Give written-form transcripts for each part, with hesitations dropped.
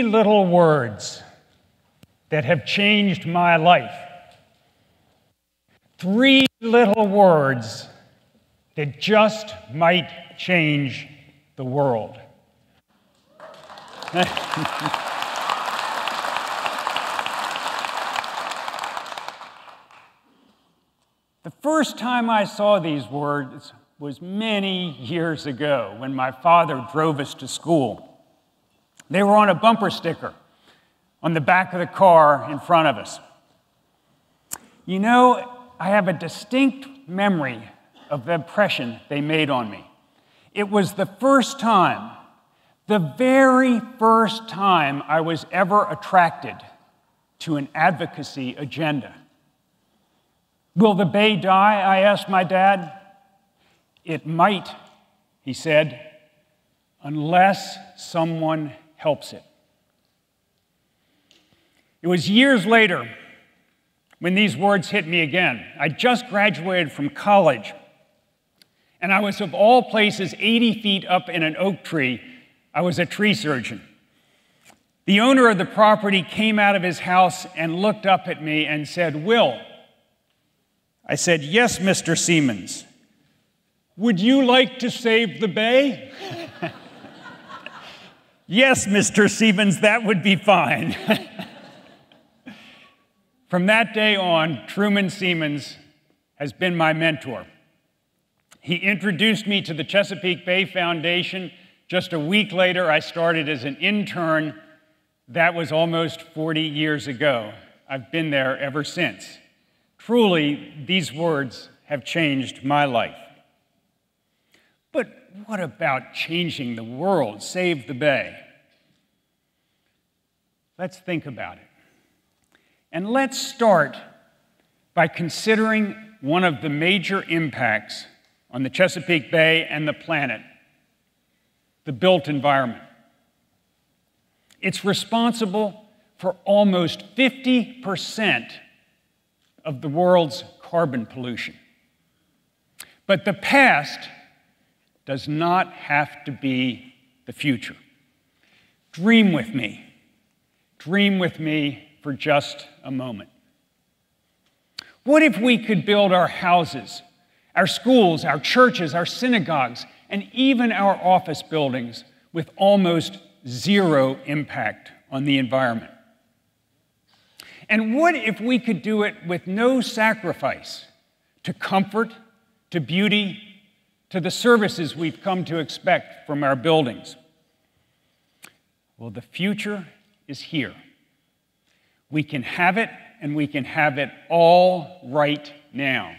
Three little words that have changed my life. Three little words that just might change the world. The first time I saw these words was many years ago when my father drove us to school. They were on a bumper sticker on the back of the car in front of us. You know, I have a distinct memory of the impression they made on me. It was the first time, the very first time I was ever attracted to an advocacy agenda. Will the bay die? I asked my dad. It might, he said, unless someone helps it. It was years later when these words hit me again. I just graduated from college, and I was, of all places, 80 feet up in an oak tree. I was a tree surgeon. The owner of the property came out of his house and looked up at me and said, "Will." I said, "Yes, Mr. Siemens. Would you like to save the bay?" "Yes, Mr. Siemens, that would be fine." From that day on, Truman Siemens has been my mentor. He introduced me to the Chesapeake Bay Foundation. Just a week later, I started as an intern. That was almost 40 years ago. I've been there ever since. Truly, these words have changed my life. But what about changing the world? Save the bay. Let's think about it. And let's start by considering one of the major impacts on the Chesapeake Bay and the planet, the built environment. It's responsible for almost 50% of the world's carbon pollution. But the past does not have to be the future. Dream with me. Dream with me for just a moment. What if we could build our houses, our schools, our churches, our synagogues, and even our office buildings with almost zero impact on the environment? And what if we could do it with no sacrifice to comfort, to beauty, to the services we've come to expect from our buildings? Well, the future is here. We can have it, and we can have it all right now.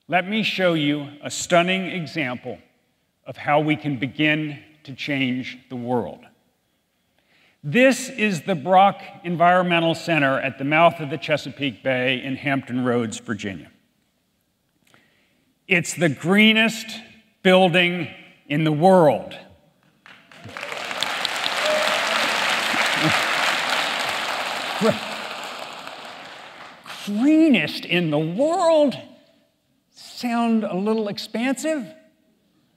Let me show you a stunning example of how we can begin to change the world. This is the Brock Environmental Center at the mouth of the Chesapeake Bay in Hampton Roads, Virginia. It's the greenest building in the world. Greenest in the world? Sound a little expansive?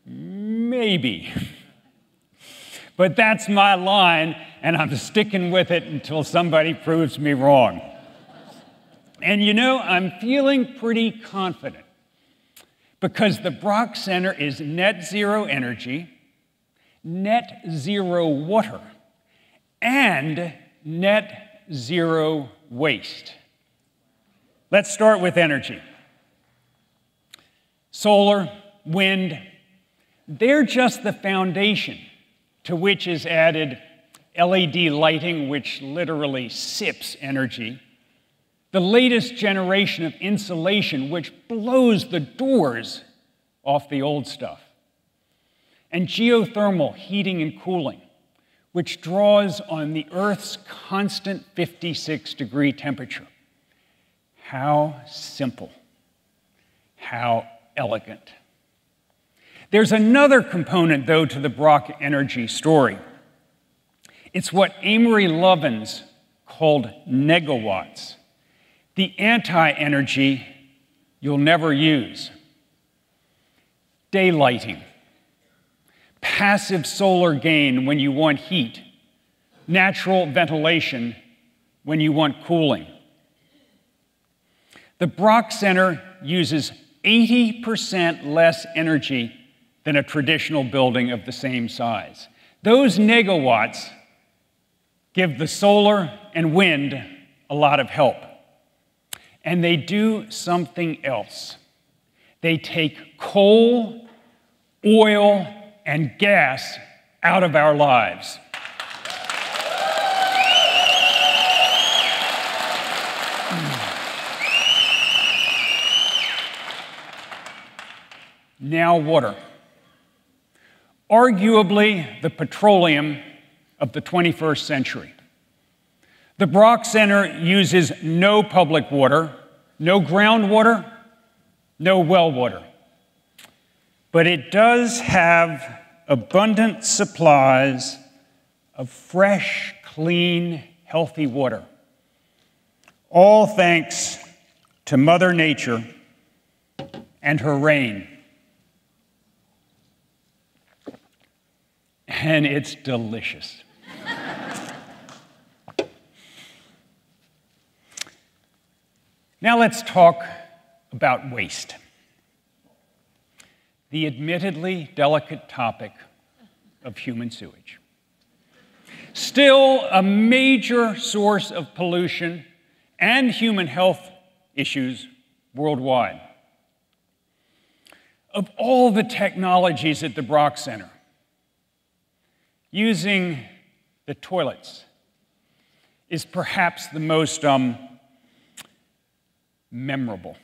Maybe. But that's my line, and I'm sticking with it until somebody proves me wrong. And you know, I'm feeling pretty confident because the Brock Center is net zero energy, net zero water, and net zero waste. Let's start with energy. Solar, wind, they're just the foundation to which is added LED lighting, which literally sips energy, the latest generation of insulation, which blows the doors off the old stuff, and geothermal heating and cooling, which draws on the Earth's constant 56-degree temperature. How simple, how elegant. There's another component, though, to the Brock Energy story. It's what Amory Lovins called megawatts, the anti-energy you'll never use. Daylighting, passive solar gain when you want heat, natural ventilation when you want cooling. The Brock Center uses 80% less energy than a traditional building of the same size. Those megawatts give the solar and wind a lot of help. And they do something else. They take coal, oil, and gas out of our lives. Now water. Arguably the petroleum of the 21st century. The Brock Center uses no public water, no groundwater, no well water. But it does have abundant supplies of fresh, clean, healthy water. All thanks to Mother Nature and her rain. And it's delicious. Now let's talk about waste. The admittedly delicate topic of human sewage. Still a major source of pollution and human health issues worldwide. Of all the technologies at the Brock Center, using the toilets is perhaps the most memorable.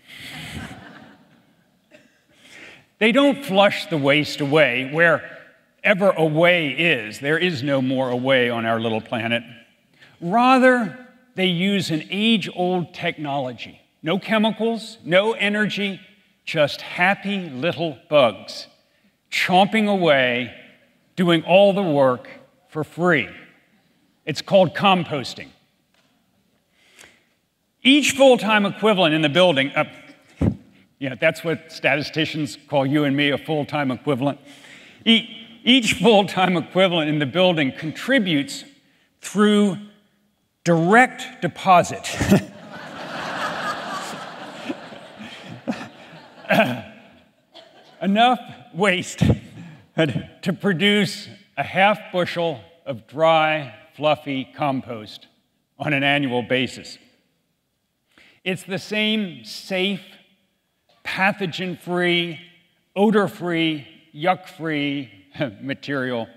They don't flush the waste away. Wherever away is, there is no more away on our little planet. Rather, they use an age-old technology. No chemicals, no energy, just happy little bugs chomping away, doing all the work for free. It's called composting. Each full-time equivalent in the building, that's what statisticians call you and me, a full-time equivalent. Each full-time equivalent in the building contributes through direct deposit. Enough waste to produce a half bushel of dry, fluffy compost on an annual basis. It's the same safe, pathogen-free, odor-free, yuck-free material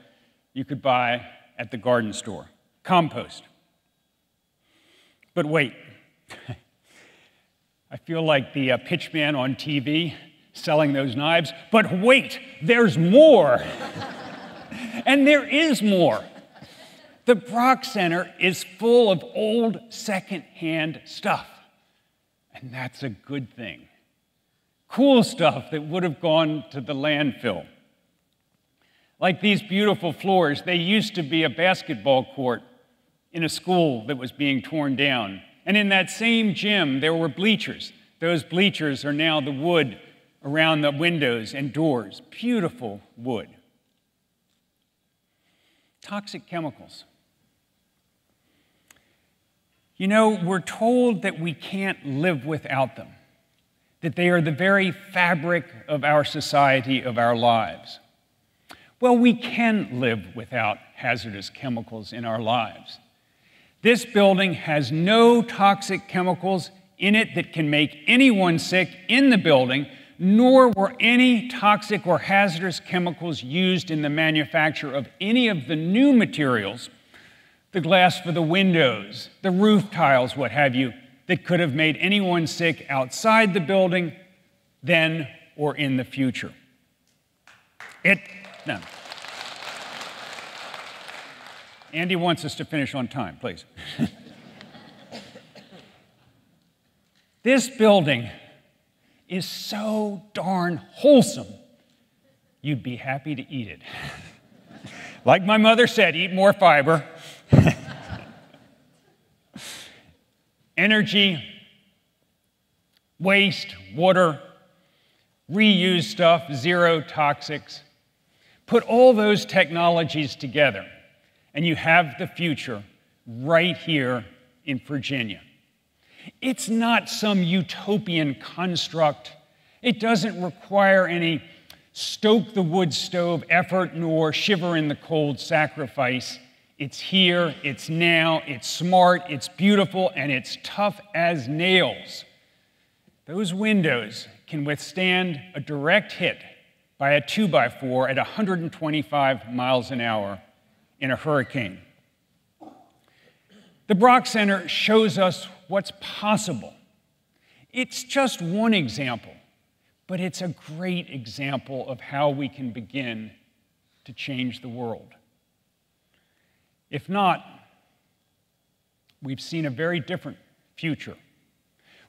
you could buy at the garden store. Compost. But wait, I feel like the pitchman on TV selling those knives, but wait, there's more. And there is more. The Brock Center is full of old second-hand stuff, and that's a good thing. Cool stuff that would have gone to the landfill. Like these beautiful floors, they used to be a basketball court in a school that was being torn down. And in that same gym, there were bleachers. Those bleachers are now the wood around the windows and doors. Beautiful wood. Toxic chemicals. You know, we're told that we can't live without them, that they are the very fabric of our society, of our lives. Well, we can live without hazardous chemicals in our lives. This building has no toxic chemicals in it that can make anyone sick in the building, nor were any toxic or hazardous chemicals used in the manufacture of any of the new materials, the glass for the windows, the roof tiles, what have you, that could have made anyone sick outside the building then or in the future. No. Andy wants us to finish on time, please. This building is so darn wholesome, you'd be happy to eat it. Like my mother said, eat more fiber. Energy, waste, water, reuse stuff, zero toxics. Put all those technologies together, and you have the future right here in Virginia. It's not some utopian construct. It doesn't require any stoke the wood stove effort nor shiver in the cold sacrifice. It's here, it's now, it's smart, it's beautiful, and it's tough as nails. Those windows can withstand a direct hit by a 2x4 at 125 miles an hour in a hurricane. The Brock Center shows us what's possible. It's just one example, but it's a great example of how we can begin to change the world. If not, we've seen a very different future.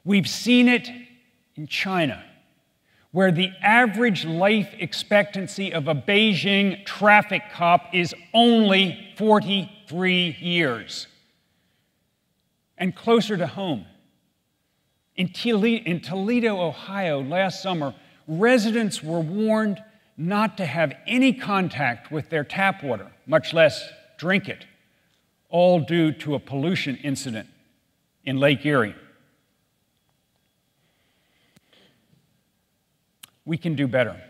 We've seen it in China, where the average life expectancy of a Beijing traffic cop is only 43 years. And closer to home, in Toledo, Ohio, last summer, residents were warned not to have any contact with their tap water, much less drink it, all due to a pollution incident in Lake Erie. We can do better.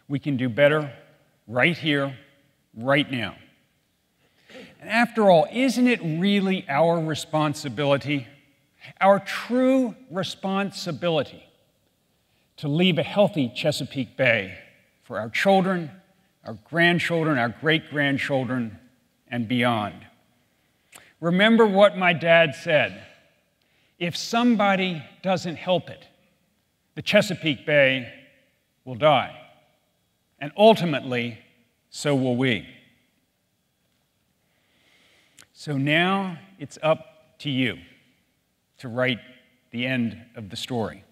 We can do better right here, right now. And after all, isn't it really our responsibility, our true responsibility, to leave a healthy Chesapeake Bay for our children, our grandchildren, our great-grandchildren, and beyond? Remember what my dad said: if somebody doesn't help it, the Chesapeake Bay will die, and ultimately, so will we. So now it's up to you to write the end of the story.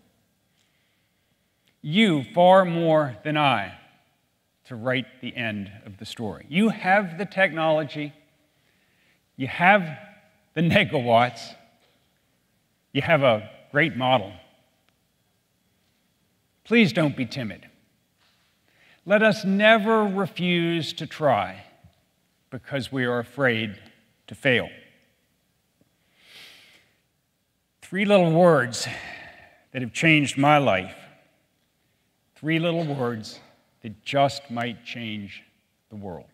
You, far more than I, to write the end of the story. You have the technology, you have the megawatts, you have a great model. Please don't be timid. Let us never refuse to try because we are afraid to fail. 3 little words that have changed my life. 3 little words that just might change the world.